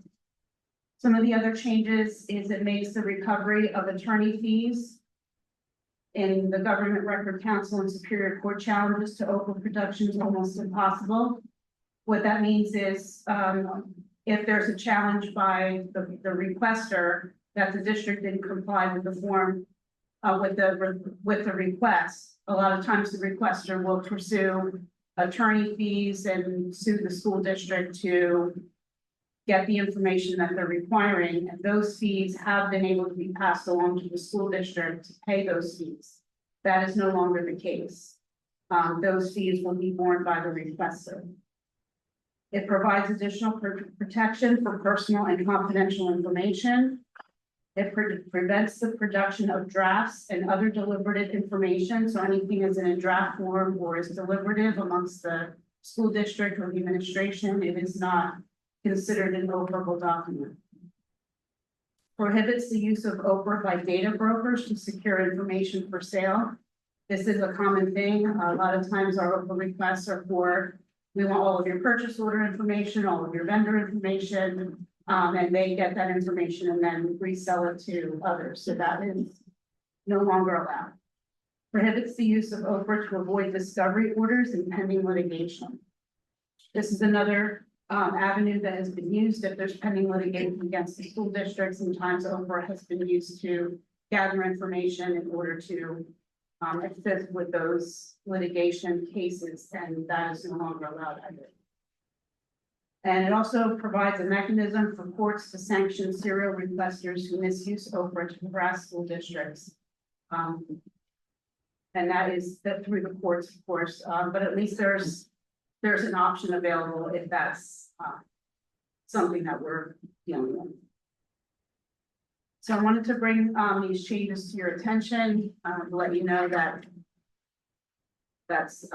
Some of the other changes is it makes the recovery of attorney fees in the Government Record Council and Superior Court challenges to OPRA productions almost impossible. What that means is if there's a challenge by the requester that the district didn't comply with the form with the request. A lot of times the requester will pursue attorney fees and sue the school district to get the information that they're requiring, and those fees have been able to be passed along to the school district to pay those fees. That is no longer the case. Those fees will be borne by the requester. It provides additional protection for personal and confidential information. It prevents the production of drafts and other deliberative information, so anything is in a draft form or is deliberative amongst the school district or the administration, it is not considered an operable document. Prohibits the use of Oprah by data brokers to secure information for sale. This is a common thing. A lot of times our Oprah requests are for, we want all of your purchase order information, all of your vendor information, and they get that information and then resell it to others. So that is no longer allowed. Prohibits the use of Oprah to avoid discovery orders and pending litigation. This is another avenue that has been used if there's pending litigation against the school district. Sometimes Oprah has been used to gather information in order to assist with those litigation cases, and that is no longer allowed either. And it also provides a mechanism for courts to sanction serial requesters who misuse Oprah to harass school districts. And that is through the courts, of course, but at least there's an option available if that's something that we're dealing with. So I wanted to bring these changes to your attention, to let you know that that's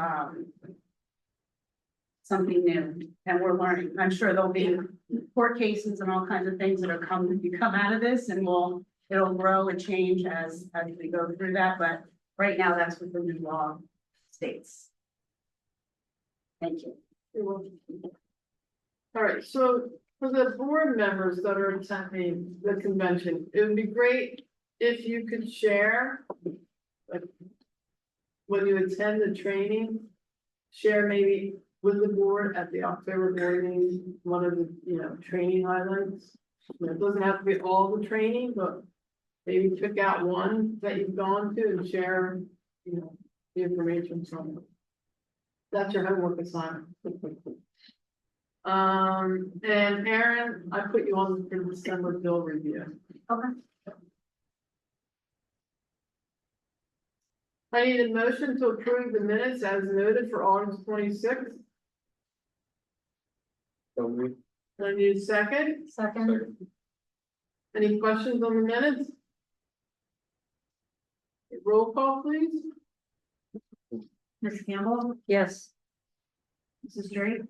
something new and we're learning. I'm sure there'll be court cases and all kinds of things that are come out of this, and it'll grow and change as we go through that. But right now, that's what the new law states. Thank you. You're welcome. All right, so for the board members that are attending the convention, it would be great if you could share, like, when you attend the training, share maybe with the board at the October board meeting, one of the, training highlights. It doesn't have to be all the training, but maybe pick out one that you've gone to and share, the information from it. That's your homework assignment. And Aaron, I put you on the December bill review. Okay. I need a motion to approve the minutes as noted for August 26th. I need a second. Second. Any questions on the minutes? Roll call, please. Ms. Campbell, Yes. Mrs. Drake,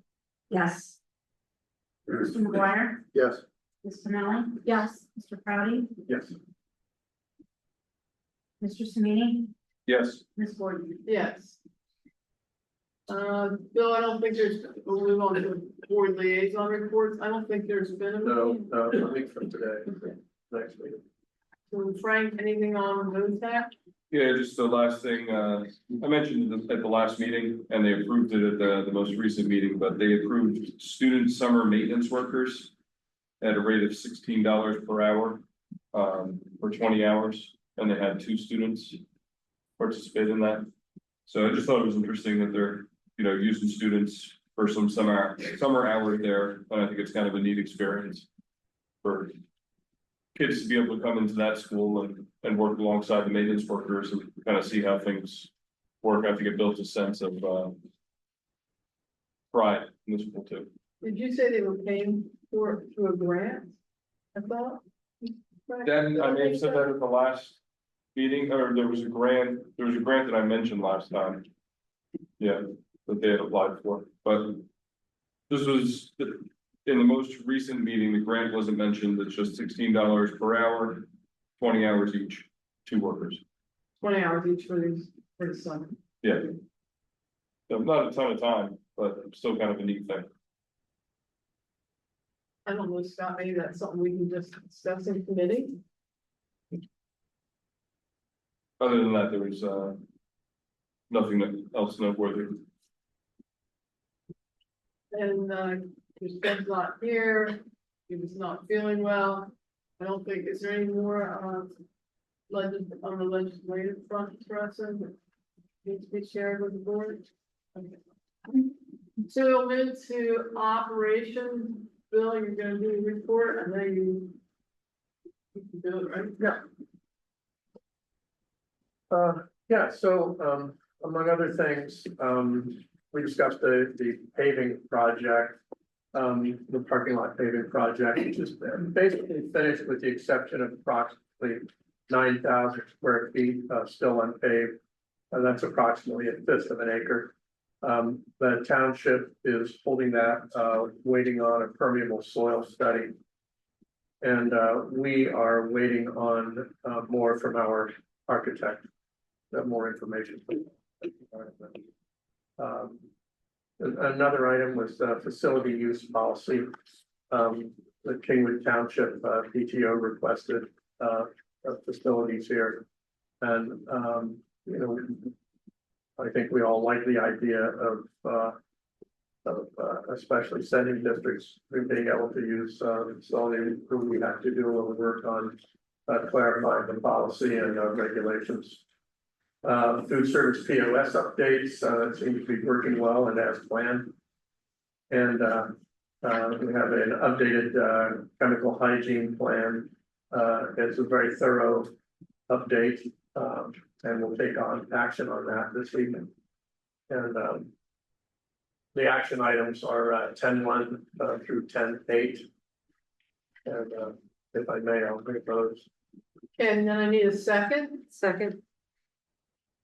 Yes. Mr. McGuire, Yes. Ms. Finelli, Yes. Mr. Proudy, Yes. Mr. Semini, Yes. Ms. Gordon. Yes. Bill, I don't think we'll move on to board liaison reports. I don't think there's been a meeting. A week from today, next week. So Frank, anything on those that? Yeah, just the last thing, I mentioned at the last meeting, and they approved it at the most recent meeting, but they approved student summer maintenance workers at a rate of $16 per hour, for 20 hours, and they had 2 students participate in that. So I just thought it was interesting that they're, using students for some summer hours there, and I think it's kind of a neat experience for kids to be able to come into that school and work alongside the maintenance workers and kind of see how things work. I think it builds a sense of pride in the school too. Did you say they were paying through a grant? I thought. Then I may have said that at the last meeting, or there was a grant that I mentioned last time. Yeah, that they had applied for, but this was in the most recent meeting, the grant wasn't mentioned. It's just $16 per hour, 20 hours each, 2 workers. 20 hours each for the summer. Yeah. So not a ton of time, but still kind of a neat thing. I don't know, Scott, maybe that's something we can just discuss in committee. Other than that, there was nothing else noteworthy. And your son's not here, he was not feeling well. I don't think, is there any more on the legislative front for us, and needs to be shared with the board? Okay. So we'll move to operation. Bill, you're gonna do a report, I know you can do it, right? Yeah, so, among other things, we discussed the paving project. The parking lot paving project, which is basically finished with the exception of approximately 9,000 square feet, still unpaved. That's approximately a fifth of an acre. The township is holding that, waiting on a permeable soil study. And, we are waiting on, more from our architect, more information. Another item was facility use policy. The Kingwood Township PTO requested facilities here. And, you know, I think we all like the idea of especially sending districts being able to use facility. We have to do a little work on clarifying the policy and regulations. Food service POS updates seem to be working well and as planned. And we have an updated chemical hygiene plan. It's a very thorough update, and we'll take on action on that this evening. And the action items are 10-1 through 10-8. And if I may, I'll bring those. Okay, and then I need a second. Second.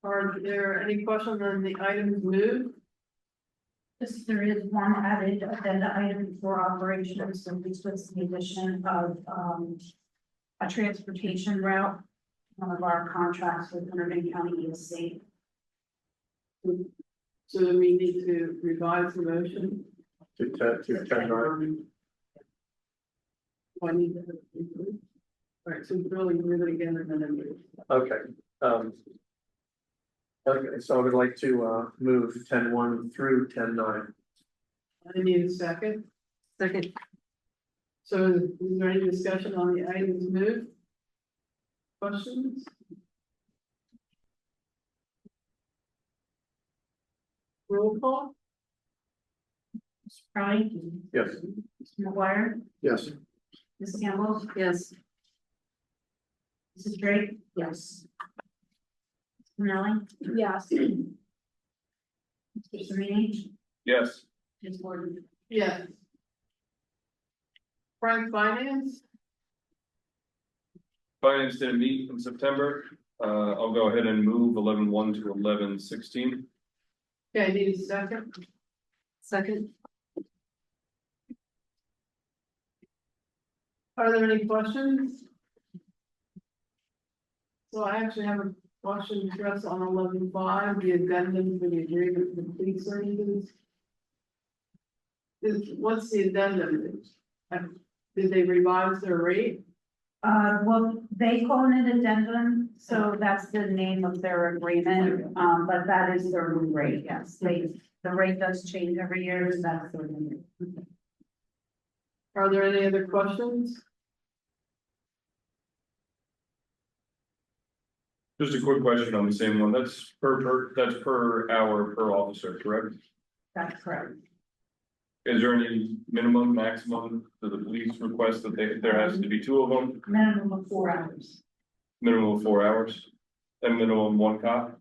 Are there any questions on the items moved? Yes, there is one added agenda item for operations, so this was the addition of, a transportation route, one of our contracts with Hunterdon County ESC. So we need to revise the motion. To 10-9. I need to. All right, so really move it again and then move. Okay. Okay, so I would like to move 10-1 through 10-9. I need a second. Second. So is there any discussion on the items moved? Questions? Roll call? Mr. Crowley. Yes. Mr. McGuire. Yes. Ms. Campbell. Yes. Mrs. Drake. Yes. Mr. Nelly. Yes. Mr. Semini. Yes. Ms. Gordon. Yes. Frank, finance? Finance didn't meet in September. I'll go ahead and move 11-1 to 11-16. Okay, I need a second. Second. Are there any questions? So I actually have a question to address on 11-5, the addendum for the agreement with the police services. What's the addendum? Did they revise their rate? Well, they call it an addendum, so that's the name of their agreement, but that is their new rate, yes, the rate does change every year, so that's their new rate. Are there any other questions? Just a quick question on the same one. That's per hour per officer, correct? That's correct. Is there any minimum, maximum to the police request that there has to be 2 of them, Minimum of 4 hours. minimum of 4 hours? And minimum 1 cop?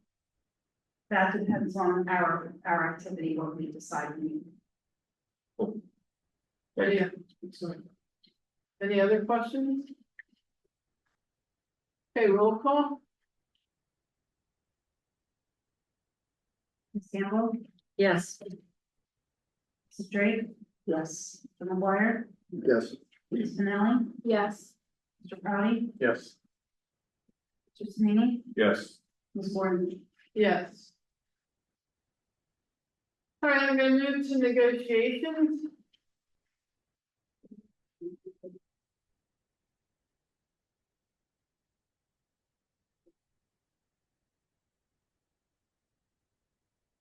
That depends on our activity, what we decide we need. Any other questions? Okay, roll call? Ms. Campbell. Yes. Mrs. Drake. Yes. Mr. McGuire. Yes. Ms. Manelli. Yes. Mr. Crowley. Yes. Mr. Semini. Yes. Ms. Gordon. Yes. All right, I'm gonna move to negotiations.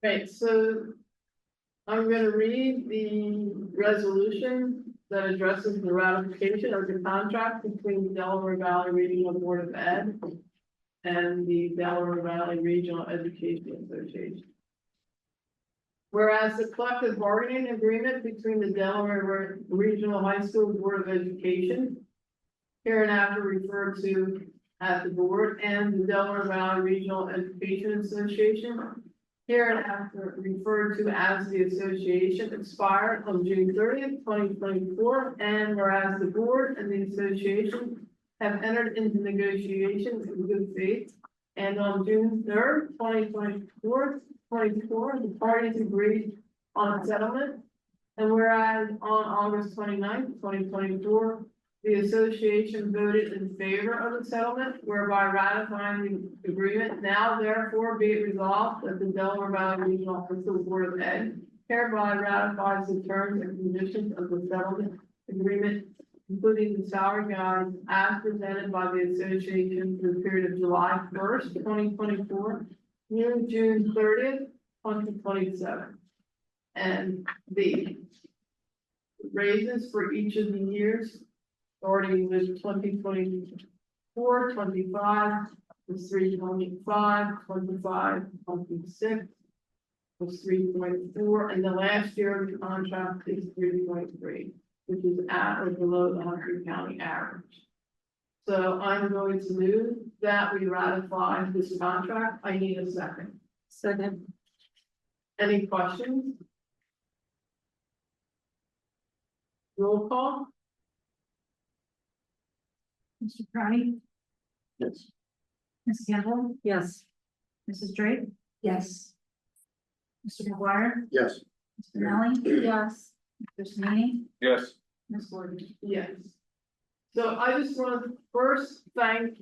Right, so I'm gonna read the resolution that addresses the ratification of the contract between the Delaware Valley Regional Board of Ed and the Delaware Valley Regional Education Association. Whereas the collective bargaining agreement between the Delaware Regional High School Board of Education, hereinafter referred to as the board, and the Delaware Valley Regional Education Association, hereinafter referred to as the association, expired on June 30th, 2024, and whereas the board and the association have entered into negotiations in good faith, and on June 3rd, 2024, the parties agreed on a settlement, and whereas on August 29th, 2024, the association voted in favor of the settlement, whereby ratifying the agreement. Now therefore be it resolved that the Delaware Valley Regional High School Board of Ed hereby ratifies the terms and conditions of the settlement agreement, including the salary guides as presented by the association for the period of July 1st, 2024, through June 30th, 2027. And the raises for each of the years starting with 2024, 25, was 3.5, 25, 26, was 3.4, and the last year of the contract is 3.3, which is at or below the Humphrey County average. So I'm going to move that we ratify this contract. I need a second. Second. Any questions? Roll call? Mr. Crowley, Yes. Ms. Campbell, Yes. Mrs. Drake, Yes. Mr. McGuire, Yes. Mr. Nelly, Yes. Mr. Sweeney, Yes. Ms. Gordon. Yes. So I just want to first thank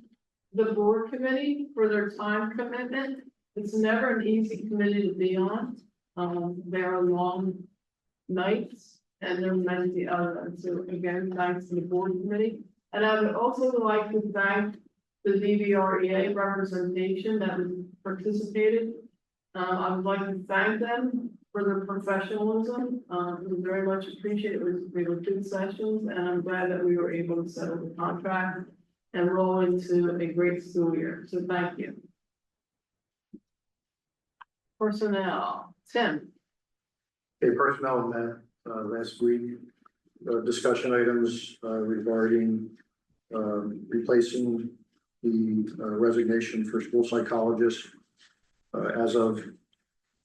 the board committee for their time commitment. It's never an easy committee to be on. There are long nights and there are many others. So again, thanks to the board committee. And I would also like to thank the DVREA representation that participated. I would like to thank them for their professionalism. It was very much appreciated. They were good sessions, and I'm glad that we were able to settle the contract and roll into a great school year. So thank you. Personnel, Tim. Personnel met last week. Discussion items regarding replacing the resignation for school psychologists. As of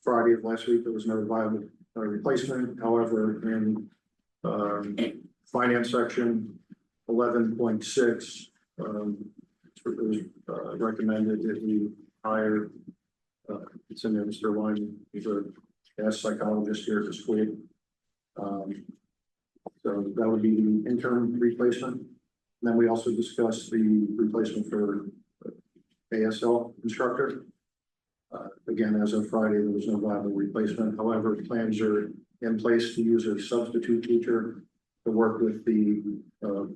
Friday of last week, there was no viable replacement. However, in finance section 11.6, it was recommended that we hire, it's in there, Mr. Lyman, he's a gas psychologist here at the school. So that would be the interim replacement. And then we also discussed the replacement for ASL instructor. Again, as of Friday, there was no viable replacement. However, plans are in place to use a substitute teacher to work with the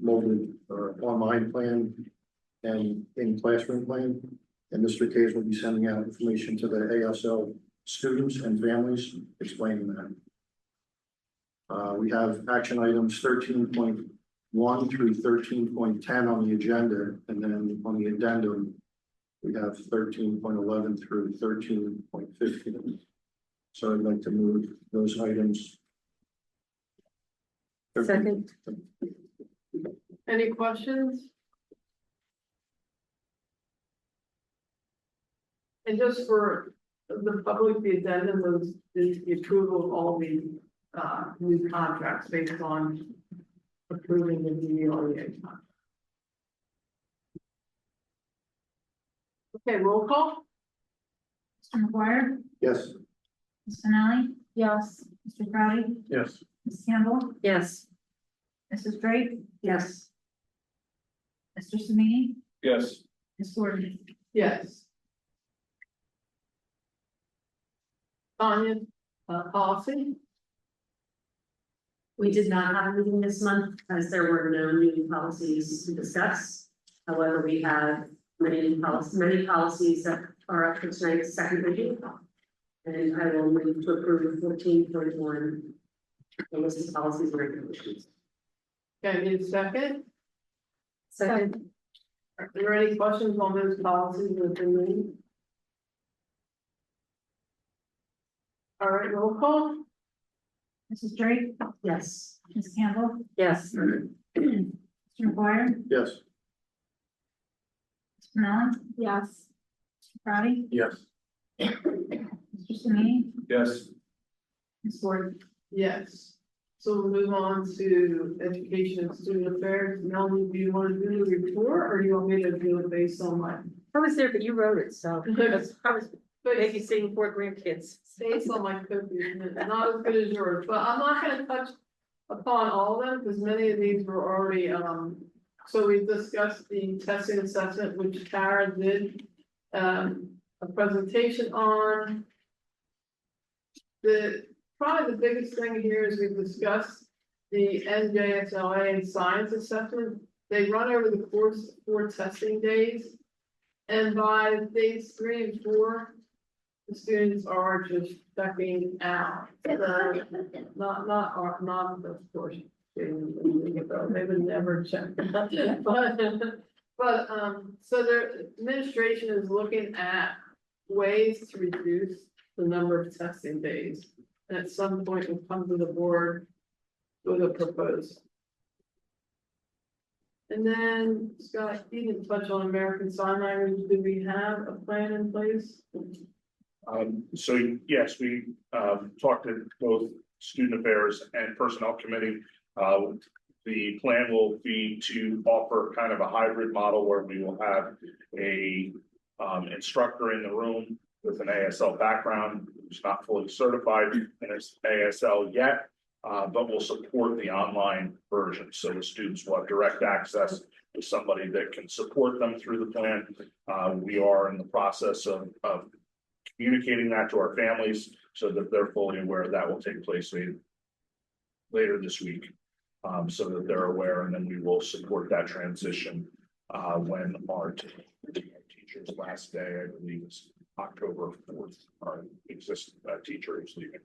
molded online plan and in classroom plan. And Mr. Case will be sending out information to the ASL students and families explaining that. We have action items 13.1 through 13.10 on the agenda, and then on the addendum, we have 13.11 through 13.15. So I'd like to move those items. Second. Any questions? And just for the public, the addendum was the approval of all the new contracts based on approving the DVRHS contract. Okay, roll call? Mr. McGuire, Yes. Ms. Finelli, Yes. Mr. Crowley, Yes. Ms. Campbell, Yes. Mrs. Drake, Yes. Mr. Sweeney, Yes. Ms. Gordon. Yes. Tanya, policy? We did not have a meeting this month as there were no new policies to discuss. However, we have many policies that are up for tonight's second reading. And I will move to approve 14.1, the list of policies and regulations. Can I get a second? Second. Are there any questions on those policies that they read? All right, roll call. Mrs. Drake, Yes. Ms. Campbell, Yes. Mr. McGuire, Yes. Mr. Mellon, Yes. Mr. Crowdy, Yes. Mr. Simi, Yes. Ms. Gordon. Yes. So we'll move on to education and student affairs. Melanie, do you want to do the report or do you want me to do it based on my? I was there, but you wrote it, so I was Based babysitting 4 grandkids. based on my cookies, not as good as yours, but I'm not gonna touch upon all of them because many of these were already, so we discussed the testing assessment, which Tara did, a presentation on. Probably the biggest thing here is we've discussed the NJSLA and science assessment. They run over the course of 4 testing days. And by days 3 and 4, the students are just checking out. So, not of course. They would never check. But, so the administration is looking at ways to reduce the number of testing days. And at some point we'll come to the board with a proposal. And then, Scott, you didn't touch on American Sign Language. Do we have a plan in place? So yes, we talked to both student affairs and personnel committee. The plan will be to offer kind of a hybrid model where we will have a instructor in the room with an ASL background, who's not fully certified in his ASL yet, but will support the online version. So the students will have direct access to somebody that can support them through the plan. We are in the process of communicating that to our families so that they're fully aware that will take place later this week. So that they're aware, and then we will support that transition when our teacher's last day, I believe, is October 4th. Our existing teacher is leaving.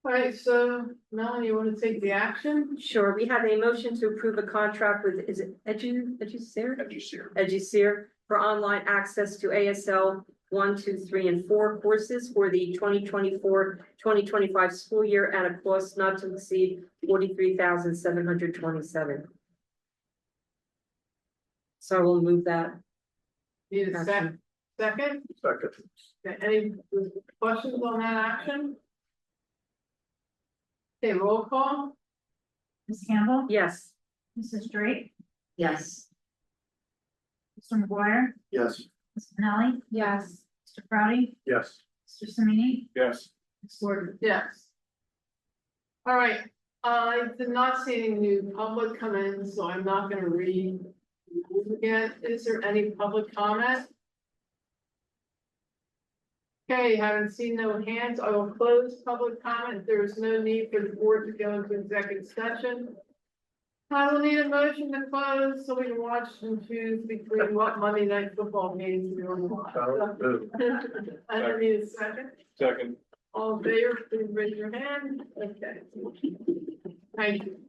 All right, so Melanie, you want to take the action? Sure, we have a motion to approve a contract with, is it Educare for online access to ASL 1, 2, 3, and 4 courses for the 2024-2025 school year at a cost not to exceed $43,727. So I will move that. Need a second? Second. Okay, any questions on that action? Okay, roll call. Ms. Campbell, Yes. Mrs. Drake, Yes. Mr. McGuire, Yes. Ms. Manelli, Yes. Mr. Crowdy, Yes. Mr. Simi, Yes. Ms. Gordon. Yes. All right, I did not see any new public come in, so I'm not gonna read the rules again. Is there any public comment? Okay, haven't seen no hands. I will close public comment. There is no need for the board to go into executive session. I will need a motion to close so we can watch and choose between what Monday night football games we want to watch. I don't need a second. Second. All in favor, please raise your hand. Okay. Thank you.